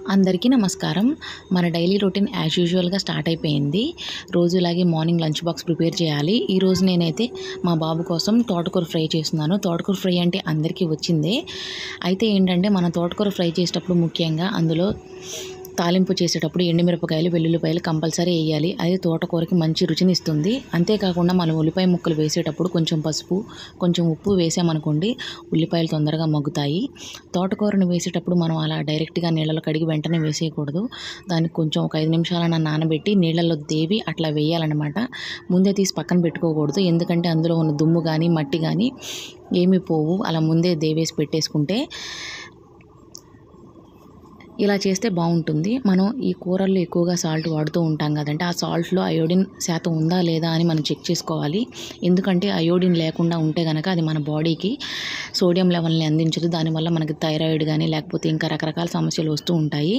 అందరికీ నమస్కారం. మన డైలీ రొటీన్ యాజ్ యూజువల్‌గా స్టార్ట్ అయిపోయింది. రోజులాగే మార్నింగ్ లంచ్ బాక్స్ ప్రిపేర్ చేయాలి. ఈరోజు నేనైతే మా బాబు కోసం తోటకూర ఫ్రై చేస్తున్నాను. తోటకూర ఫ్రై అంటే అందరికీ వచ్చిందే. అయితే ఏంటంటే మనం తోటకూర ఫ్రై చేసేటప్పుడు ముఖ్యంగా అందులో తాలింపు చేసేటప్పుడు ఎండుమిరపకాయలు, వెల్లుల్లిపాయలు కంపల్సరీ వేయాలి. అది తోటకూరకి మంచి రుచిని ఇస్తుంది. అంతేకాకుండా మనం ఉల్లిపాయ ముక్కలు వేసేటప్పుడు కొంచెం పసుపు, కొంచెం ఉప్పు వేసామనుకోండి ఉల్లిపాయలు తొందరగా మగ్గుతాయి. తోటకూరను వేసేటప్పుడు మనం అలా డైరెక్ట్గా నీళ్ళలో కడిగి వెంటనే వేసేయకూడదు. దానికి కొంచెం ఒక 5 నిమిషాలన్నా నానబెట్టి నీళ్ళల్లో దేవి అట్లా వేయాలన్నమాట. ముందే తీసి పక్కన పెట్టుకోకూడదు. ఎందుకంటే అందులో ఉన్న దుమ్ము కానీ మట్టి కానీ ఏమీ పోవు. అలా ముందే దేవేసి పెట్టేసుకుంటే ఇలా చేస్తే బాగుంటుంది. మనం ఈ కూరల్లో ఎక్కువగా సాల్ట్ వాడుతూ ఉంటాం కదంటే, ఆ సాల్ట్లో అయోడిన్ శాతం ఉందా లేదా అని మనం చెక్ చేసుకోవాలి. ఎందుకంటే అయోడిన్ లేకుండా ఉంటే కనుక అది మన బాడీకి సోడియం లెవెల్ని అందించదు. దానివల్ల మనకి థైరాయిడ్ కానీ లేకపోతే ఇంకా రకరకాల సమస్యలు వస్తూ ఉంటాయి.